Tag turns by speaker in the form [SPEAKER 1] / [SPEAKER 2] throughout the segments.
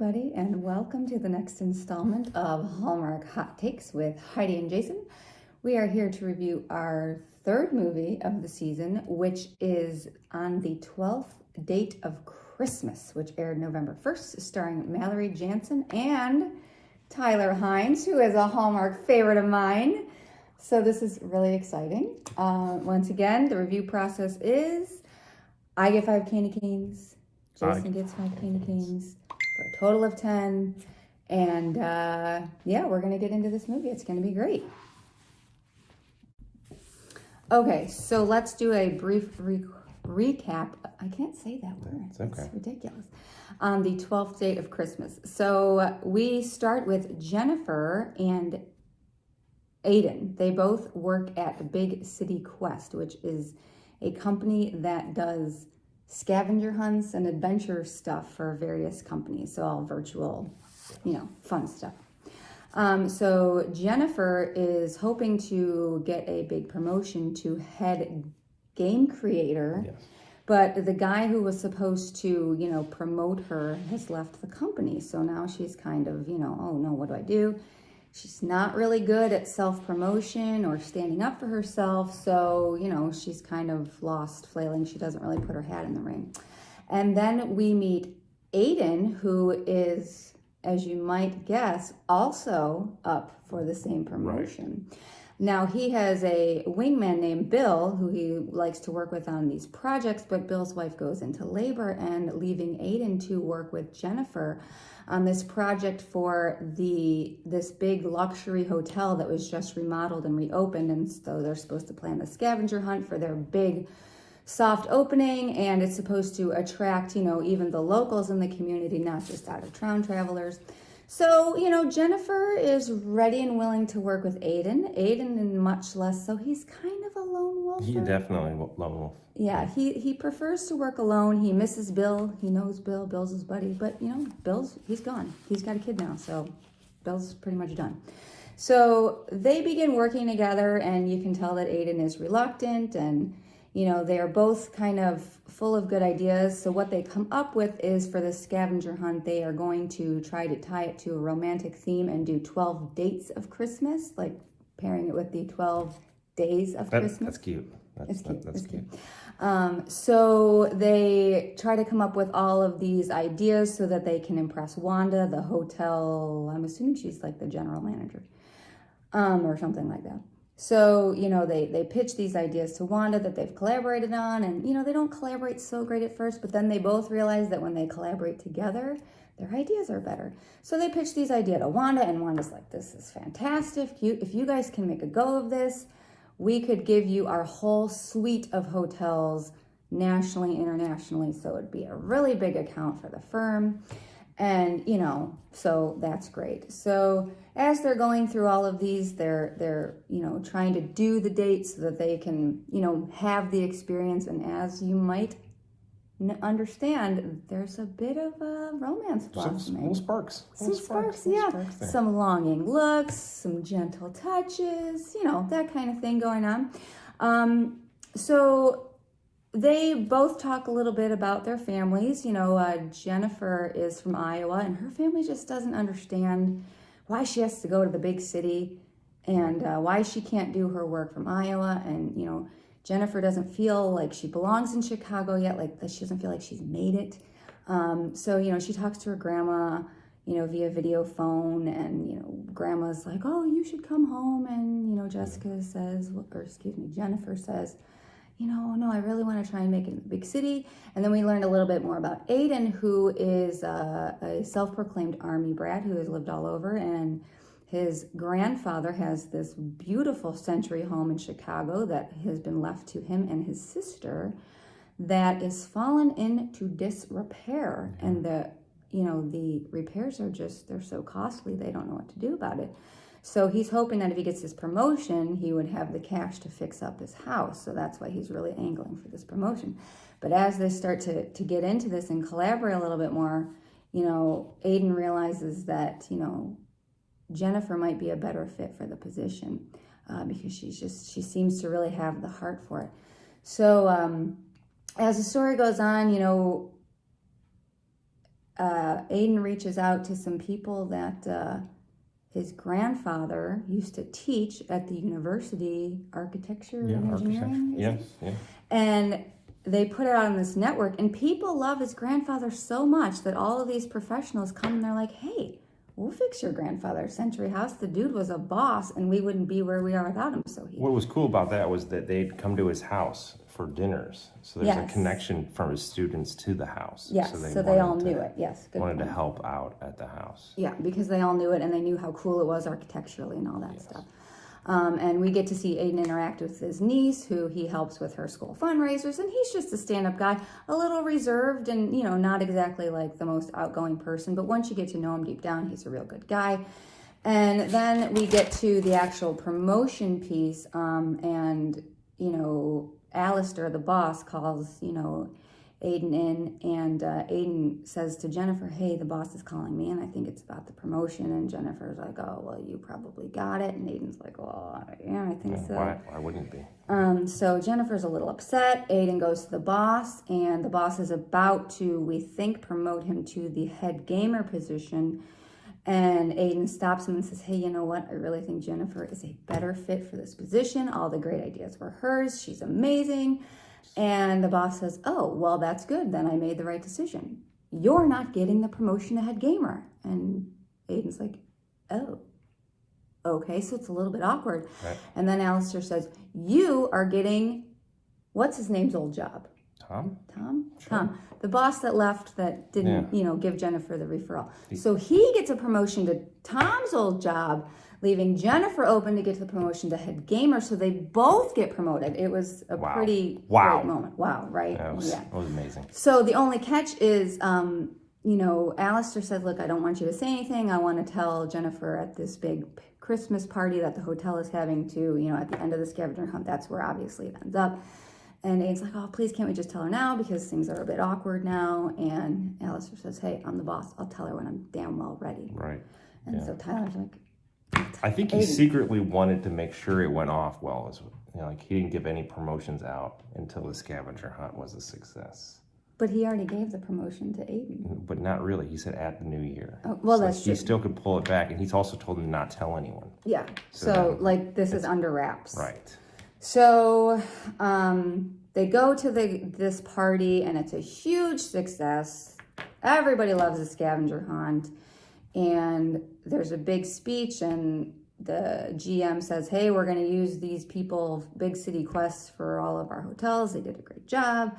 [SPEAKER 1] everybody, and welcome to the next installment of Hallmark Hot Takes with Heidi and Jason. We are here to review our third movie of the season, which is On the 12th Date of Christmas, which aired November 1st, starring Mallory Jansen and Tyler Hines, who is a Hallmark favorite of mine. So this is really exciting. Once again, the review process is I get 5 candy canes, Jason gets 5 candy canes for a total of 10. And yeah, we're going to get into this movie. It's going to be great. Okay, so let's do a brief recap. I can't say that word.
[SPEAKER 2] It's okay.
[SPEAKER 1] It's ridiculous. On the 12th date of Christmas. So we start with Jennifer and Aiden. They both work at Big City Quest, which is a company that does scavenger hunts and adventure stuff for various companies. So all virtual, fun stuff. So Jennifer is hoping to get a big promotion to head game creator.
[SPEAKER 2] Yes.
[SPEAKER 1] But the guy who was supposed to, promote her has left the company. So now she's kind of, oh no, what do I do? She's not really good at self-promotion or standing up for herself. So, she's kind of lost, flailing. She doesn't really put her hat in the ring. And then we meet Aiden, who is, as you might guess, also up for the same promotion. Right. Now, he has a wingman named Bill, who he likes to work with on these projects, but Bill's wife goes into labor and leaving Aiden to work with Jennifer on this project for this big luxury hotel that was just remodeled and reopened. And so they're supposed to plan the scavenger hunt for their big soft opening, and it's supposed to attract, even the locals in the community, not just out of town travelers. So, Jennifer is ready and willing to work with Aiden. Aiden, and much less so, he's kind of a lone wolf.
[SPEAKER 2] He definitely lone wolf.
[SPEAKER 1] Yeah, he prefers to work alone. He misses Bill. He knows Bill. Bill's his buddy. But, he's gone. He's got a kid now, so Bill's pretty much done. So they begin working together, and you can tell that Aiden is reluctant, and they are both kind of full of good ideas. So what they come up with is for the scavenger hunt, they are going to try to tie it to a romantic theme and do 12 dates of Christmas, like pairing it with the 12 days of Christmas.
[SPEAKER 2] That's cute. That's cute.
[SPEAKER 1] So they try to come up with all of these ideas so that they can impress Wanda, the hotel. I'm assuming she's like the general manager, or something like that. So, they pitch these ideas to Wanda that they've collaborated on, and, they don't collaborate so great at first, but then they both realize that when they collaborate together, their ideas are better. So they pitch these ideas to Wanda, and Wanda's like, this is fantastic. If you guys can make a go of this, we could give you our whole suite of hotels nationally, internationally, so it'd be a really big account for the firm. And, so that's great. So as they're going through all of these, they're trying to do the dates so that they can, have the experience. And as you might understand, there's a bit of a romance blossoming.
[SPEAKER 2] Some sparks.
[SPEAKER 1] Yeah. Some longing looks, some gentle touches, that kind of thing going on. So they both talk a little bit about their families. Jennifer is from Iowa, and her family just doesn't understand why she has to go to the big city and why she can't do her work from Iowa. And, Jennifer doesn't feel like she belongs in Chicago yet, like she doesn't feel like she's made it. So, she talks to her grandma, via video phone, and, grandma's like, oh, you should come home. And, Jennifer says, no, I really want to try and make it in the big city. And then we learned a little bit more about Aiden, who is a self-proclaimed army brat who has lived all over. And his grandfather has this beautiful century home in Chicago that has been left to him and his sister that is fallen into disrepair. And the repairs are they're so costly, they don't know what to do about it. So he's hoping that if he gets this promotion, he would have the cash to fix up his house. So that's why he's really angling for this promotion. But as they start to get into this and collaborate a little bit more, Aiden realizes that, Jennifer might be a better fit for the position because she seems to really have the heart for it. So as the story goes on, Aiden reaches out to some people that his grandfather used to teach at the university, architecture and engineering.
[SPEAKER 2] Yes, yeah.
[SPEAKER 1] And they put it out on this network, and people love his grandfather so much that all of these professionals come and they're like, hey, we'll fix your grandfather's century house. The dude was a boss, and we wouldn't be where we are without him. So
[SPEAKER 2] What was cool about that was that they'd come to his house for dinners. So there's a connection from his students to the house.
[SPEAKER 1] Yes, so they all knew it. Yes, good
[SPEAKER 2] wanted
[SPEAKER 1] point.
[SPEAKER 2] to help out at the house.
[SPEAKER 1] Yeah, because they all knew it, and they knew how cool it was architecturally and all that stuff. And we get to see Aiden interact with his niece, who he helps with her school fundraisers, and he's just a stand-up guy, a little reserved and, not exactly like the most outgoing person, but once you get to know him deep down, he's a real good guy. And then we get to the actual promotion piece, and, Alistair, the boss, calls, Aiden in, and Aiden says to Jennifer, hey, the boss is calling me, and I think it's about the promotion. And Jennifer's like, oh, well, you probably got it. And Aiden's like, well, yeah, I think so.
[SPEAKER 2] Why wouldn't it be?
[SPEAKER 1] So Jennifer's a little upset. Aiden goes to the boss, and the boss is about to, we think, promote him to the head gamer position. And Aiden stops him and says, hey, you know what? I really think Jennifer is a better fit for this position. All the great ideas were hers. She's amazing. And the boss says, oh, well, that's good. Then I made the right decision. You're not getting the promotion to head gamer. And Aiden's like, oh, okay. So it's a little bit awkward.
[SPEAKER 2] Right.
[SPEAKER 1] And then Alistair says, you are getting, what's his name's old job?
[SPEAKER 2] Tom? Sure.
[SPEAKER 1] Tom. The boss that left that didn't, give Jennifer the referral. So he gets a promotion to Tom's old job, leaving Jennifer open to get to the promotion to head gamer, so they both get promoted. It was a pretty great moment. Wow, right?
[SPEAKER 2] That was amazing.
[SPEAKER 1] So the only catch is, Alistair said, look, I don't want you to say anything. I want to tell Jennifer at this big Christmas party that the hotel is having to, at the end of the scavenger hunt. That's where obviously it ends up. And Aiden's like, oh, please can't we just tell her now because things are a bit awkward now. And Alistair says, hey, I'm the boss. I'll tell her when I'm damn well ready.
[SPEAKER 2] Right.
[SPEAKER 1] And so Tyler's like,
[SPEAKER 2] I think he secretly wanted to make sure it went off well. He didn't give any promotions out until the scavenger hunt was a success.
[SPEAKER 1] But he already gave the promotion to Aiden.
[SPEAKER 2] But not really. He said at the new year.
[SPEAKER 1] Oh, well,
[SPEAKER 2] so
[SPEAKER 1] that's true.
[SPEAKER 2] He still could pull it back, and he's also told him not tell anyone.
[SPEAKER 1] Yeah. So this is under wraps.
[SPEAKER 2] Right.
[SPEAKER 1] So they go to this party, and it's a huge success. Everybody loves the scavenger hunt. And there's a big speech, and the GM says, hey, we're going to use these people, big city quests for all of our hotels. They did a great job.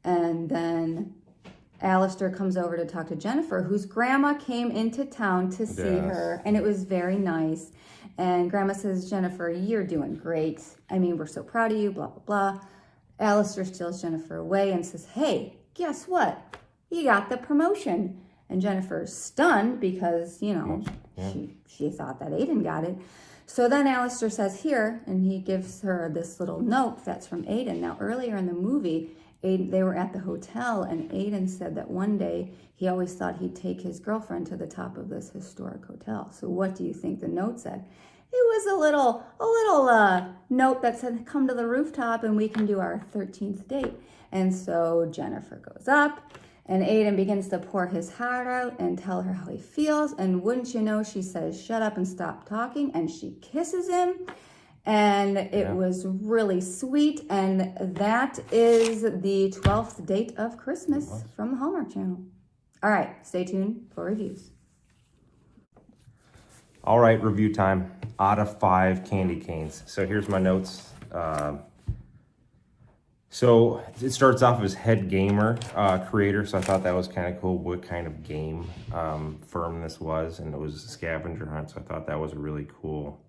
[SPEAKER 1] And then Alistair comes over to talk to Jennifer, whose grandma came into town to see her. And it was very nice. And grandma says, Jennifer, you're doing great. I mean, we're so proud of you, blah, blah, blah. Alistair steals Jennifer away and says, hey, guess what? You got the promotion. And Jennifer's stunned because, she thought that Aiden got it. So then Alistair says here, and he gives her this little note that's from Aiden. Now, earlier in the movie, they were at the hotel, and Aiden said that one day he always thought he'd take his girlfriend to the top of this historic hotel. So what do you think the note said? It was a little note that said, come to the rooftop and we can do our 13th date. And so Jennifer goes up. And Aiden begins to pour his heart out and tell her how he feels. And wouldn't you know, she says, shut up and stop talking. And she kisses him. And it was really sweet. And that is the 12th date of Christmas from the Hallmark Channel. All right, stay tuned for reviews.
[SPEAKER 2] All right, review time. Out of 5 candy canes. So here's my notes. So it starts off as head gamer creator, so I thought that was kind of cool what kind of game firm this was, and it was a scavenger hunt, so I thought that was a really cool,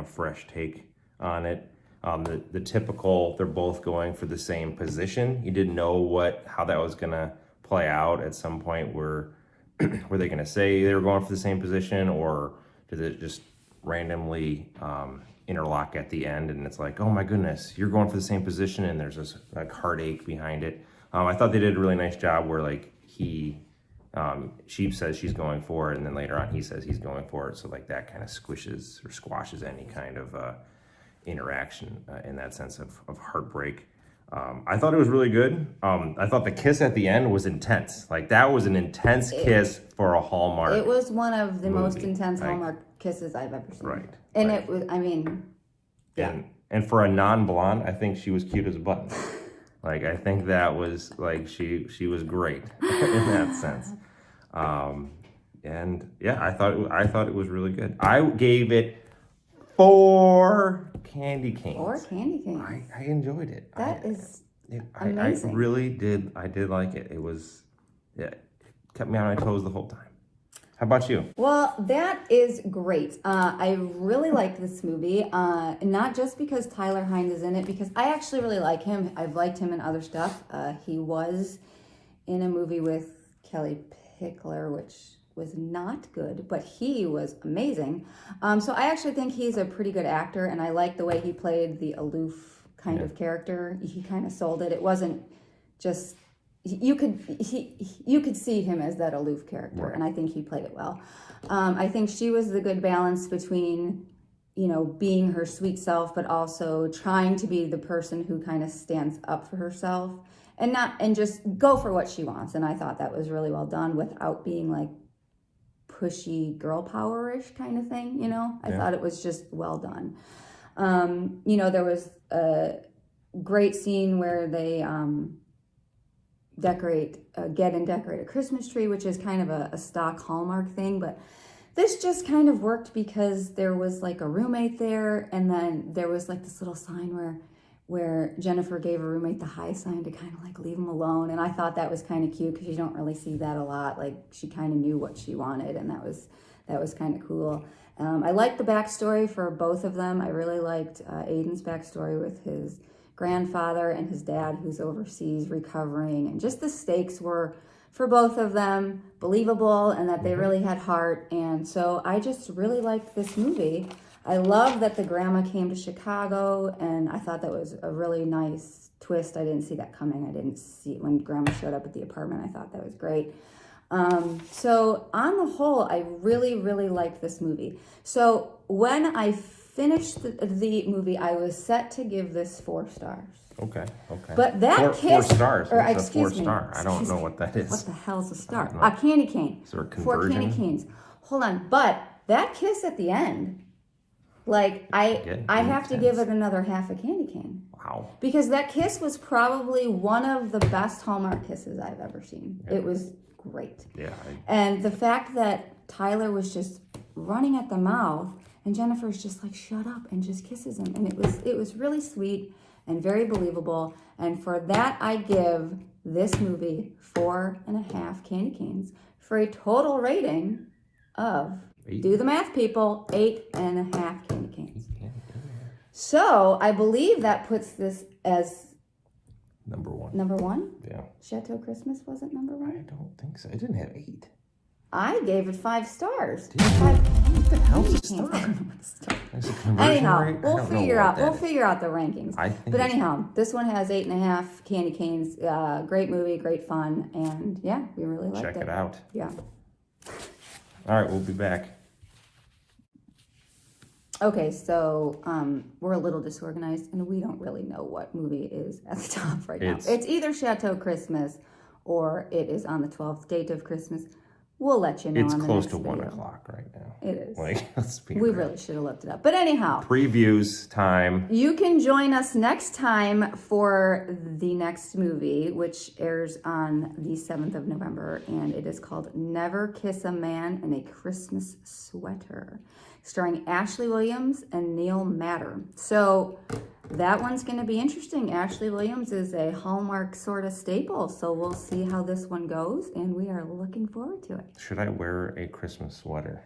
[SPEAKER 2] fresh take on it. The typical, they're both going for the same position. You didn't know how that was gonna play out at some point. Were they gonna say they were going for the same position, or did it just randomly interlock at the end, and it's like, oh my goodness, you're going for the same position, and there's this heartache behind it. I thought they did a really nice job where she says she's going for it, and then later on he says he's going for it, so that kind of squishes or squashes any kind of interaction in that sense of heartbreak. I thought it was really good. I thought the kiss at the end was intense. Like that was an intense kiss for a Hallmark.
[SPEAKER 1] It was one of the most
[SPEAKER 2] movie.
[SPEAKER 1] intense Hallmark kisses I've ever seen.
[SPEAKER 2] Right.
[SPEAKER 1] And
[SPEAKER 2] right.
[SPEAKER 1] it was, I mean, yeah.
[SPEAKER 2] And for a non-blonde, I think she was cute as a button. Like I think that was like she was great in that sense. And yeah, I thought it was really good. I gave it 4 candy canes.
[SPEAKER 1] 4 candy canes.
[SPEAKER 2] I enjoyed it.
[SPEAKER 1] That is
[SPEAKER 2] I
[SPEAKER 1] amazing.
[SPEAKER 2] really did. I did like it. It kept me on my toes the whole time. How about you?
[SPEAKER 1] Well, that is great. I really liked this movie, not just because Tyler Hynes is in it, because I actually really like him. I've liked him in other stuff. He was in a movie with Kelly Pickler, which was not good, but he was amazing. So I actually think he's a pretty good actor, and I like the way he played the aloof kind of character. He kind of sold it. It wasn't just you could see him as that aloof character,
[SPEAKER 2] right.
[SPEAKER 1] And I think he played it well. I think she was the good balance between, being her sweet self, but also trying to be the person who kind of stands up for herself and just go for what she wants. And I thought that was really well done without being like pushy girl power-ish kind of thing, I thought it was just well done. There was a great scene where they decorate a Christmas tree, which is kind of a stock Hallmark thing, but this just kind of worked because there was like a roommate there, and then there was like this little sign where Jennifer gave her roommate the high sign to kind of like leave him alone, and I thought that was kind of cute because you don't really see that a lot. Like she kind of knew what she wanted, and that was kind of cool. I liked the backstory for both of them. I really liked Aiden's backstory with his grandfather and his dad who's overseas recovering, and just the stakes were for both of them believable, and that they really had heart. And so I just really liked this movie. I love that the grandma came to Chicago, and I thought that was a really nice twist. I didn't see that coming. I didn't see it when grandma showed up at the apartment. I thought that was great. So on the whole, I really, really liked this movie. So when I finished the movie, I was set to give this 4 stars.
[SPEAKER 2] Okay.
[SPEAKER 1] But that
[SPEAKER 2] four stars.
[SPEAKER 1] or
[SPEAKER 2] What's a 4
[SPEAKER 1] excuse me,
[SPEAKER 2] star? I don't know what that is.
[SPEAKER 1] What the hell's a star? A candy cane.
[SPEAKER 2] Is there a
[SPEAKER 1] 4
[SPEAKER 2] conversion?
[SPEAKER 1] candy canes. Hold on, but that kiss at the end, like I have to give it another half a candy cane.
[SPEAKER 2] Wow.
[SPEAKER 1] Because that kiss was probably one of the best Hallmark kisses I've ever seen. Yeah. It was great.
[SPEAKER 2] Yeah.
[SPEAKER 1] And the fact that Tyler was just running at the mouth and Jennifer's just like, shut up, and just kisses him. And it was really sweet and very believable. And for that, I give this movie 4.5 candy canes for a total rating of,
[SPEAKER 2] 8.
[SPEAKER 1] Do the math, people, 8.5 candy canes. So I believe that puts this as
[SPEAKER 2] number 1.
[SPEAKER 1] Number 1?
[SPEAKER 2] Yeah.
[SPEAKER 1] Chateau Christmas wasn't number 1?
[SPEAKER 2] I don't think so. It didn't have 8.
[SPEAKER 1] I gave it 5 stars.
[SPEAKER 2] What the hell's a star?
[SPEAKER 1] I don't know what a star.
[SPEAKER 2] There's a conversion
[SPEAKER 1] Anyhow,
[SPEAKER 2] rate?
[SPEAKER 1] we'll figure out the rankings.
[SPEAKER 2] I think
[SPEAKER 1] But anyhow, this one has 8.5 candy canes. Great movie, great fun, and yeah, we really liked it.
[SPEAKER 2] Check it out.
[SPEAKER 1] Yeah.
[SPEAKER 2] All right, we'll be back.
[SPEAKER 1] Okay, so we're a little disorganized, and we don't really know what movie is at the top right now. It's either Chateau Christmas or it is on the 12th date of Christmas. We'll let you know.
[SPEAKER 2] It's
[SPEAKER 1] on the
[SPEAKER 2] close
[SPEAKER 1] next
[SPEAKER 2] to
[SPEAKER 1] video.
[SPEAKER 2] 1 o'clock right now.
[SPEAKER 1] It is.
[SPEAKER 2] Like, let's be
[SPEAKER 1] We
[SPEAKER 2] real.
[SPEAKER 1] really should have looked it up. But anyhow.
[SPEAKER 2] Previews time.
[SPEAKER 1] You can join us next time for the next movie, which airs on the 7th of November, and it is called Never Kiss a Man in a Christmas Sweater, starring Ashley Williams and Neil Matter. So that one's going to be interesting. Ashley Williams is a Hallmark sort of staple, so we'll see how this one goes, and we are looking forward to it.
[SPEAKER 2] Should I wear a Christmas sweater?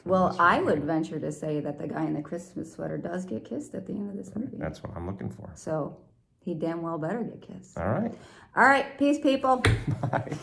[SPEAKER 1] Well, I would venture to say that the guy in the Christmas sweater does get kissed at the end of this movie.
[SPEAKER 2] That's what I'm looking for.
[SPEAKER 1] So he damn well better get kissed.
[SPEAKER 2] All right.
[SPEAKER 1] All right. Peace, people.
[SPEAKER 2] Bye.